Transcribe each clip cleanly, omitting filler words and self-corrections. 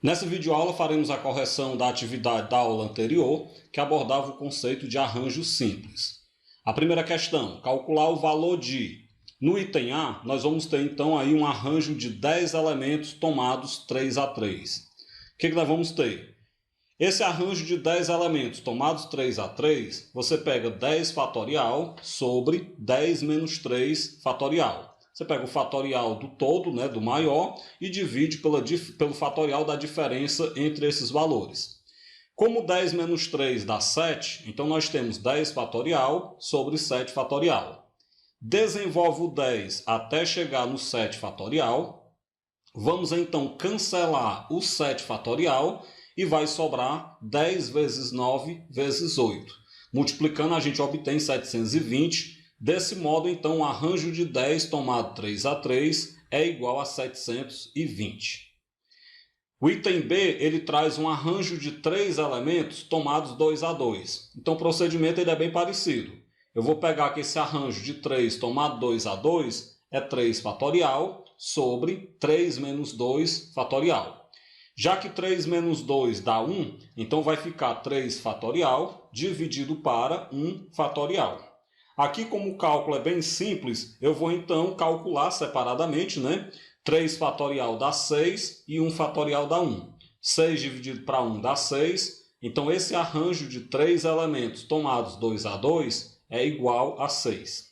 Nessa videoaula faremos a correção da atividade da aula anterior, que abordava o conceito de arranjo simples. A primeira questão, calcular o valor de... No item A, nós vamos ter então aí um arranjo de 10 elementos tomados 3 a 3. O que nós vamos ter? Esse arranjo de 10 elementos tomados 3 a 3, você pega 10 fatorial sobre 10 menos 3 fatorial. Você pega o fatorial do todo, né, do maior, e divide pelo fatorial da diferença entre esses valores. Como 10 menos 3 dá 7, então nós temos 10 fatorial sobre 7 fatorial. Desenvolve o 10 até chegar no 7 fatorial. Vamos então cancelar o 7 fatorial e vai sobrar 10 vezes 9 vezes 8. Multiplicando, a gente obtém 720. Desse modo, então, o arranjo de 10 tomado 3 a 3 é igual a 720. O item B, ele traz um arranjo de 3 elementos tomados 2 a 2. Então, o procedimento ele é bem parecido. Eu vou pegar aqui esse arranjo de 3 tomado 2 a 2, é 3 fatorial sobre 3 menos 2 fatorial. Já que 3 menos 2 dá 1, então vai ficar 3 fatorial dividido para 1 fatorial. Aqui, como o cálculo é bem simples, eu vou então calcular separadamente, né? 3 fatorial dá 6 e 1 fatorial dá 1. 6 dividido para 1 dá 6. Então, esse arranjo de 3 elementos tomados 2 a 2 é igual a 6.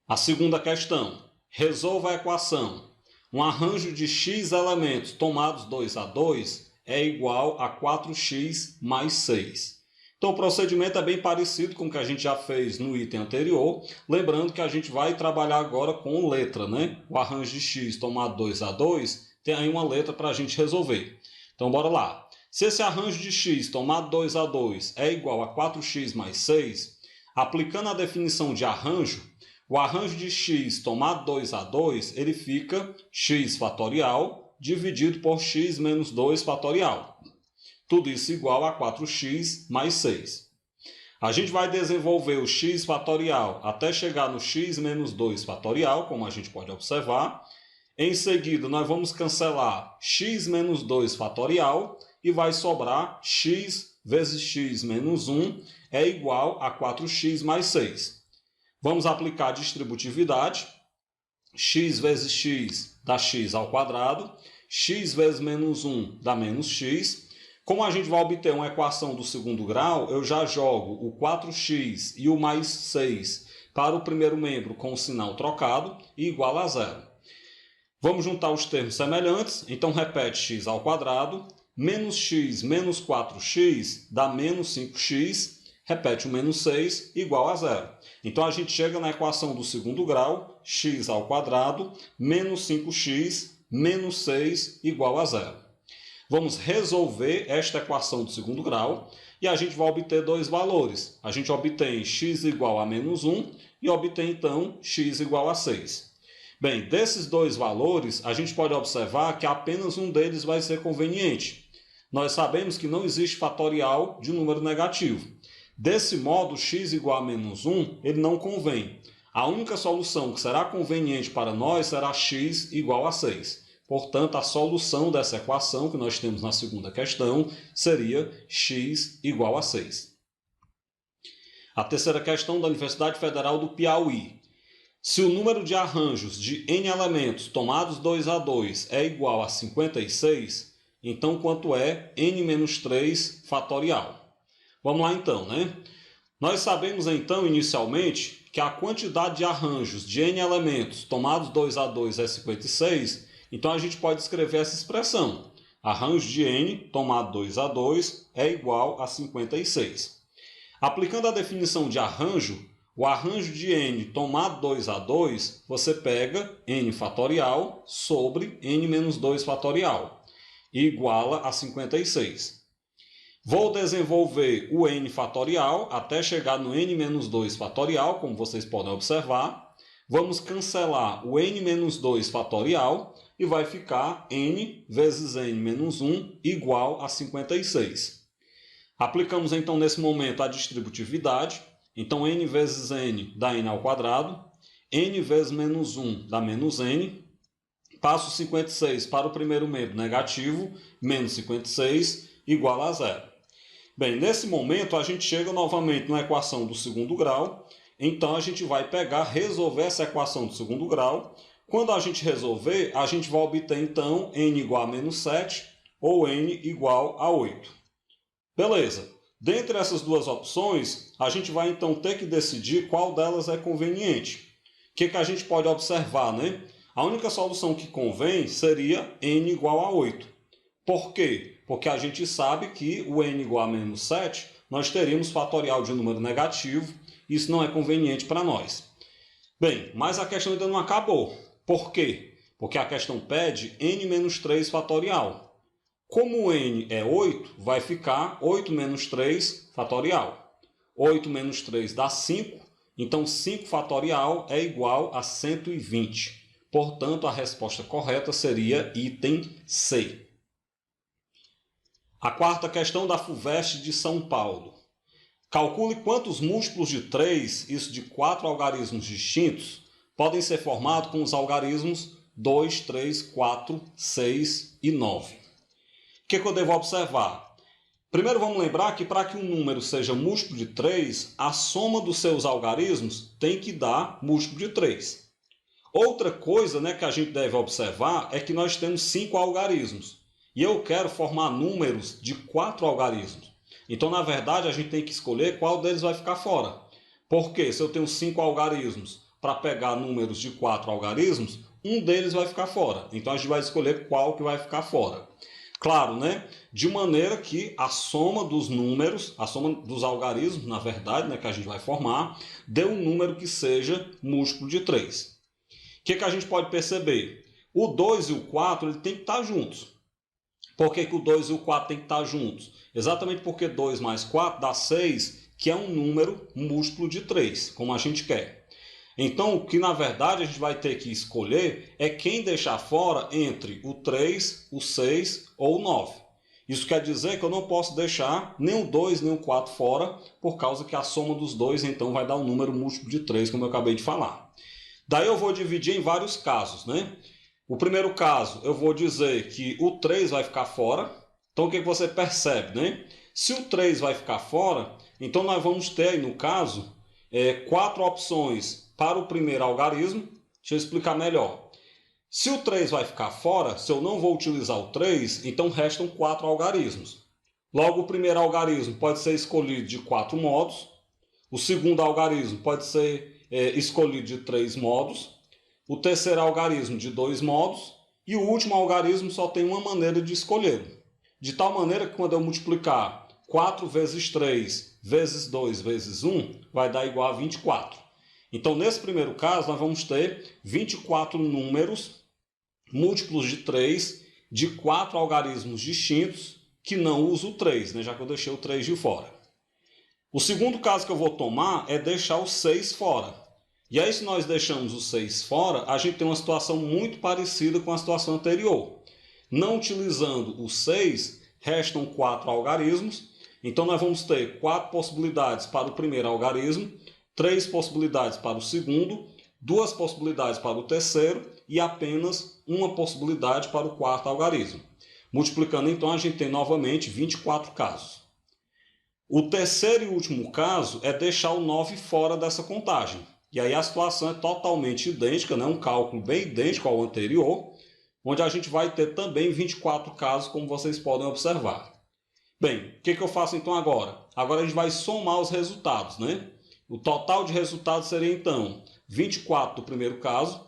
A segunda questão. Resolva a equação. Um arranjo de x elementos tomados 2 a 2 é igual a 4x mais 6. Então, o procedimento é bem parecido com o que a gente já fez no item anterior. Lembrando que a gente vai trabalhar agora com letra, né? O arranjo de x tomado 2 a 2 tem aí uma letra para a gente resolver. Então, bora lá. Se esse arranjo de x tomado 2 a 2 é igual a 4x mais 6, aplicando a definição de arranjo, o arranjo de x tomado 2 a 2, ele fica x fatorial dividido por x menos 2 fatorial. Tudo isso igual a 4x mais 6. A gente vai desenvolver o x fatorial até chegar no x menos 2 fatorial, como a gente pode observar. Em seguida, nós vamos cancelar x menos 2 fatorial e vai sobrar x vezes x menos 1 é igual a 4x mais 6. Vamos aplicar a distributividade. X vezes x dá x ao quadrado. X vezes menos 1 dá menos x. Como a gente vai obter uma equação do segundo grau, eu já jogo o 4x e o mais 6 para o primeiro membro com o sinal trocado e igual a zero. Vamos juntar os termos semelhantes, então repete x ao quadrado, menos x menos 4x dá menos 5x, repete o menos 6 igual a zero. Então a gente chega na equação do segundo grau, x ao quadrado menos 5x menos 6 igual a zero. Vamos resolver esta equação do segundo grau e a gente vai obter dois valores. A gente obtém x igual a menos 1 e obtém, então, x igual a 6. Bem, desses dois valores, a gente pode observar que apenas um deles vai ser conveniente. Nós sabemos que não existe fatorial de número negativo. Desse modo, x igual a menos 1, ele não convém. A única solução que será conveniente para nós será x igual a 6. Portanto, a solução dessa equação que nós temos na segunda questão seria x igual a 6. A terceira questão da Universidade Federal do Piauí. Se o número de arranjos de n elementos tomados 2 a 2 é igual a 56, então quanto é n menos 3 fatorial? Vamos lá então, né? Nós sabemos então, inicialmente, que a quantidade de arranjos de n elementos tomados 2 a 2 é 56, então a gente pode escrever essa expressão. Arranjo de n tomado 2 a 2 é igual a 56. Aplicando a definição de arranjo, o arranjo de n tomado 2 a 2, você pega n fatorial sobre n menos 2 fatorial, e iguala a 56. Vou desenvolver o n fatorial até chegar no n menos 2 fatorial, como vocês podem observar. Vamos cancelar o n menos 2 fatorial e vai ficar n vezes n menos 1 igual a 56. Aplicamos então nesse momento a distributividade. Então n vezes n dá n ao quadrado. N vezes menos 1 dá menos n. passo 56 para o primeiro membro negativo, menos 56, igual a zero. Bem, nesse momento a gente chega novamente na equação do segundo grau, então a gente vai resolver essa equação do segundo grau. Quando a gente resolver, a gente vai obter então n igual a menos 7 ou n igual a 8. Beleza. Dentre essas duas opções, a gente vai então ter que decidir qual delas é conveniente. O que a gente pode observar, né? A única solução que convém seria n igual a 8. Por quê? Porque a gente sabe que o n igual a menos 7, nós teríamos fatorial de um número negativo, isso não é conveniente para nós. Bem, mas a questão ainda não acabou. Por quê? Porque a questão pede n menos 3 fatorial. Como o n é 8, vai ficar 8 menos 3 fatorial. 8 menos 3 dá 5, então 5 fatorial é igual a 120. Portanto, a resposta correta seria item C. A quarta questão da FUVEST de São Paulo. Calcule quantos múltiplos de 3, isso de 4 algarismos distintos, podem ser formados com os algarismos 2, 3, 4, 6 e 9. O que eu devo observar? Primeiro vamos lembrar que para que um número seja múltiplo de 3, a soma dos seus algarismos tem que dar múltiplo de 3. Outra coisa, né, que a gente deve observar é que nós temos 5 algarismos. E eu quero formar números de 4 algarismos. Então, na verdade, a gente tem que escolher qual deles vai ficar fora. Porque se eu tenho 5 algarismos para pegar números de 4 algarismos, um deles vai ficar fora. Então, a gente vai escolher qual que vai ficar fora. Claro, né? De maneira que a soma dos números, a soma dos algarismos, na verdade, né, que a gente vai formar, dê um número que seja múltiplo de 3. O que a gente pode perceber? O 2 e o 4 ele tem que estar juntos. Por que o 2 e o 4 tem que estar juntos? Exatamente porque 2 mais 4 dá 6, que é um número múltiplo de 3, como a gente quer. Então, o que na verdade a gente vai ter que escolher é quem deixar fora entre o 3, o 6 ou o 9. Isso quer dizer que eu não posso deixar nem o 2 nem o 4 fora, por causa que a soma dos dois então vai dar um número múltiplo de 3, como eu acabei de falar. Daí eu vou dividir em vários casos, né? O primeiro caso, eu vou dizer que o 3 vai ficar fora. Então, o que você percebe, né? Se o 3 vai ficar fora, então nós vamos ter aí, no caso, 4 opções para o primeiro algarismo. Deixa eu explicar melhor. Se o 3 vai ficar fora, se eu não vou utilizar o 3, então restam 4 algarismos. Logo, o primeiro algarismo pode ser escolhido de 4 modos. O segundo algarismo pode ser escolhido de 3 modos. O terceiro algarismo de 2 modos. E o último algarismo só tem uma maneira de escolher. De tal maneira que quando eu multiplicar 4 vezes 3 vezes 2 vezes 1, vai dar igual a 24. Então, nesse primeiro caso, nós vamos ter 24 números múltiplos de 3 de 4 algarismos distintos que não usam o 3, né, já que eu deixei o 3 de fora. O segundo caso que eu vou tomar é deixar o 6 fora. E aí, se nós deixamos o 6 fora, a gente tem uma situação muito parecida com a situação anterior. Não utilizando o 6, restam 4 algarismos. Então, nós vamos ter 4 possibilidades para o primeiro algarismo, 3 possibilidades para o segundo, 2 possibilidades para o terceiro e apenas uma possibilidade para o quarto algarismo. Multiplicando, então, a gente tem novamente 24 casos. O terceiro e último caso é deixar o 9 fora dessa contagem. E aí a situação é totalmente idêntica, né? Um cálculo bem idêntico ao anterior, onde a gente vai ter também 24 casos, como vocês podem observar. Bem, o que eu faço então agora? Agora a gente vai somar os resultados, né? O total de resultados seria então 24 do primeiro caso,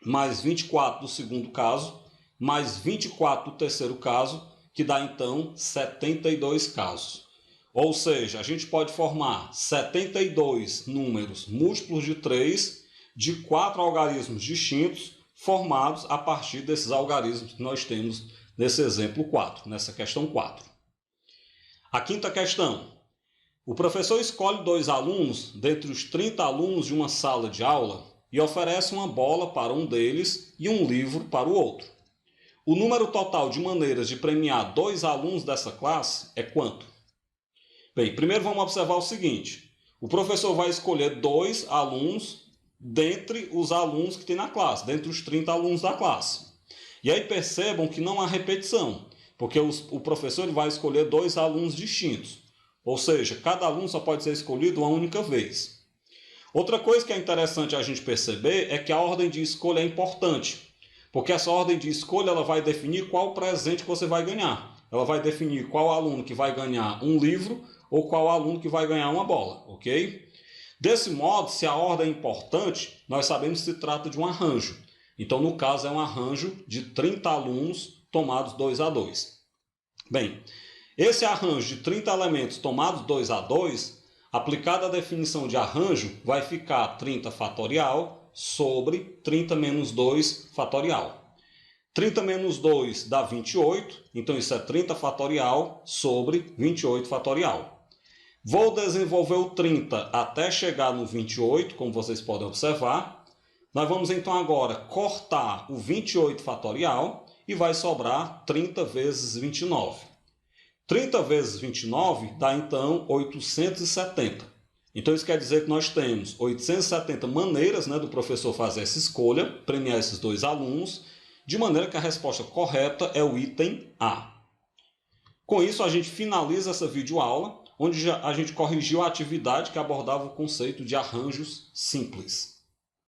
mais 24 do segundo caso, mais 24 do terceiro caso, que dá então 72 casos. Ou seja, a gente pode formar 72 números múltiplos de 3 de 4 algarismos distintos formados a partir desses algarismos que nós temos nesse exemplo 4, nessa questão 4. A quinta questão. O professor escolhe 2 alunos dentre os 30 alunos de uma sala de aula e oferece uma bola para um deles e um livro para o outro. O número total de maneiras de premiar 2 alunos dessa classe é quanto? Bem, primeiro vamos observar o seguinte. O professor vai escolher 2 alunos dentre os alunos que tem na classe, dentre os 30 alunos da classe. E aí percebam que não há repetição, porque o professor ele vai escolher 2 alunos distintos. Ou seja, cada aluno só pode ser escolhido uma única vez. Outra coisa que é interessante a gente perceber é que a ordem de escolha é importante, porque essa ordem de escolha ela vai definir qual presente que você vai ganhar. Ela vai definir qual aluno que vai ganhar um livro ou qual aluno que vai ganhar uma bola, ok? Desse modo, se a ordem é importante, nós sabemos que se trata de um arranjo. Então, no caso, é um arranjo de 30 alunos tomados 2 a 2. Bem, esse arranjo de 30 elementos tomados 2 a 2, aplicada a definição de arranjo, vai ficar 30 fatorial sobre 30 menos 2 fatorial. 30 menos 2 dá 28, então isso é 30 fatorial sobre 28 fatorial. Vou desenvolver o 30 até chegar no 28, como vocês podem observar. Nós vamos então agora cortar o 28 fatorial e vai sobrar 30 vezes 29. 30 vezes 29 dá então 870. Então isso quer dizer que nós temos 870 maneiras do professor fazer essa escolha, premiar esses 2 alunos, de maneira que a resposta correta é o item A. Com isso a gente finaliza essa videoaula, onde a gente corrigiu a atividade que abordava o conceito de arranjos simples.